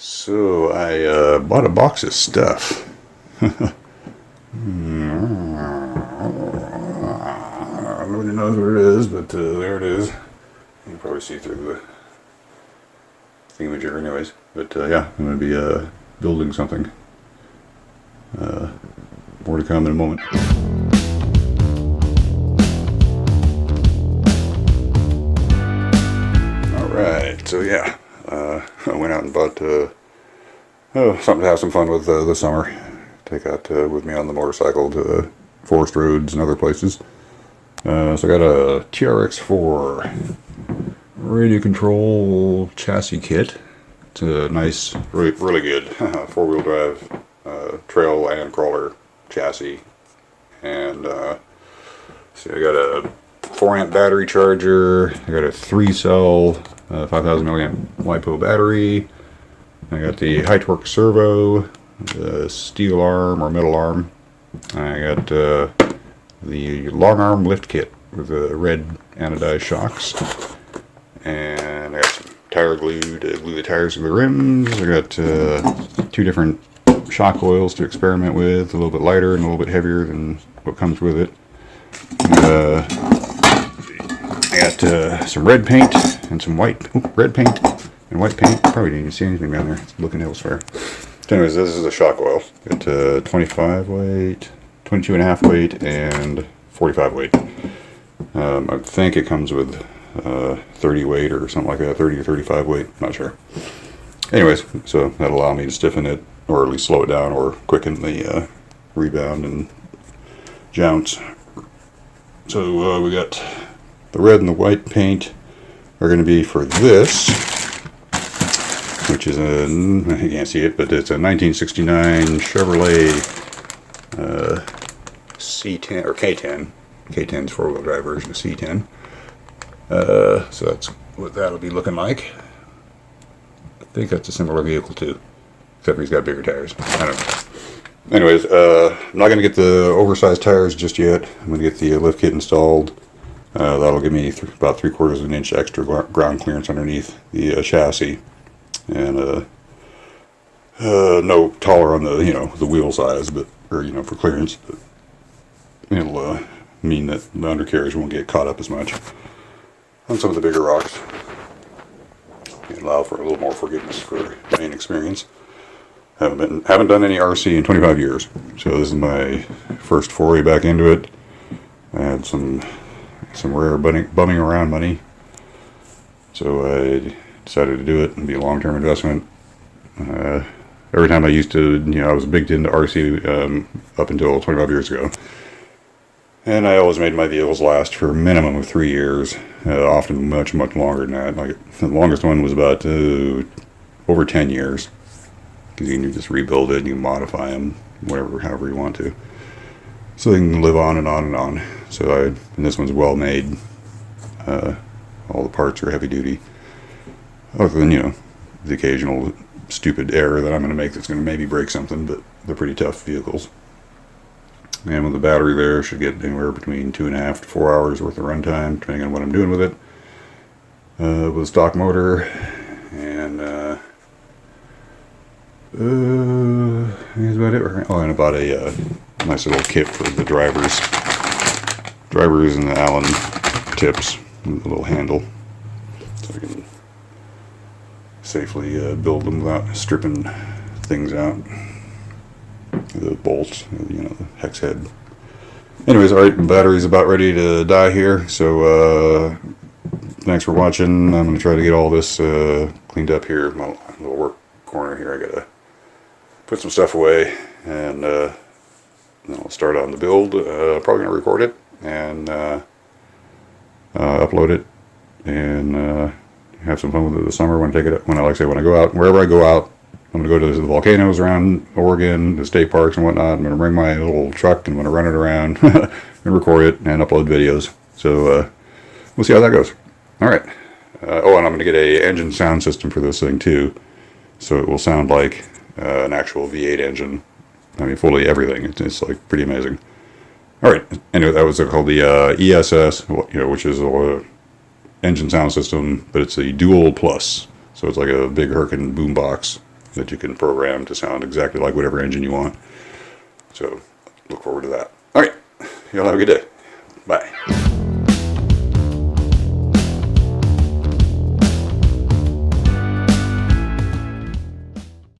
So I bought a box of stuff. Nobody knows what it is, but there it is. You can probably see through the thingamajigger anyways. But yeah, I'm going to be building something. More to come in a moment. Alright, so yeah. I went out and bought something to have some fun with this summer. Take out with me on the motorcycle to forest roads and other places. So I got a TRX4 radio control chassis kit. It's a nice, really good four-wheel drive trail and crawler chassis. And so I got a 4-amp battery charger. I got a 3-cell 5,000 milliamp LiPo battery. I got the high torque servo, the steel arm or metal arm. I got the long arm lift kit with the red anodized shocks. And I got some tire glue to glue the tires to the rims. I got 2 different shock oils to experiment with, a little bit lighter and a little bit heavier than what comes with it. I got some red paint and some red paint and white paint. Probably didn't even see anything down there. It's looking elsewhere. So anyways, this is a shock oil. Got 25 weight, 22.5 weight, and 45 weight. I think it comes with 30 weight or something like that, 30 or 35 weight, not sure. Anyways, so that'll allow me to stiffen it, or at least slow it down, or quicken the rebound and jounce. So we got the red and the white paint are going to be for this, which is you can't see it, but it's a 1969 Chevrolet C10 or K10. K10's four-wheel drive version of C10. So that's what that'll be looking like. I think that's a similar vehicle too, except for he's got bigger tires. I don't know. Anyways, I'm not going to get the oversized tires just yet. I'm going to get the lift kit installed. That'll give me about 3/4 of an inch extra ground clearance underneath the chassis, and no taller on the the wheel size, but for clearance. But it'll mean that the undercarriage won't get caught up as much on some of the bigger rocks, and allow for a little more forgiveness for my inexperience. Haven't done any RC in 25 years, so this is my first foray back into it. I had some rare bumming around money, so I decided to do it and be a long-term investment. Every time I used to, I was big into RC up until 25 years ago, and I always made my vehicles last for a minimum of 3 years, often much longer than that. Like the longest one was about over 10 years, because you can just rebuild it, you can modify them, however you want to. So they can live on and on and on. So and this one's well made. All the parts are heavy duty. Other than, the occasional stupid error that I'm going to make that's going to maybe break something, but they're pretty tough vehicles. And with the battery there, should get anywhere between 2.5 to 4 hours worth of runtime, depending on what I'm doing with it. With a stock motor, and that's about it. Oh, and I bought a nice little kit for the drivers and the Allen tips with a little handle, so I can safely build them without stripping things out. The bolts, the hex head. Anyways, alright, the battery's about ready to die here, so thanks for watching. I'm going to try to get all this cleaned up here. My little work corner here, I gotta put some stuff away, and then I'll start on the build. Probably going to record it and upload it, and have some fun with it this summer when I go out, wherever I go out. I'm going to go to the volcanoes around Oregon, the state parks and whatnot. I'm going to bring my little truck and I'm going to run it around and record it and upload videos. So we'll see how that goes. Alright. And I'm going to get an engine sound system for this thing too, so it will sound like an actual V8 engine. I mean, fully everything. It's like pretty amazing. Alright, anyway, that was called the ESS, which is a engine sound system, but it's a dual plus. So it's like a big Herkin boombox that you can program to sound exactly like whatever engine you want. So look forward to that. All right, y'all have a good day. Bye.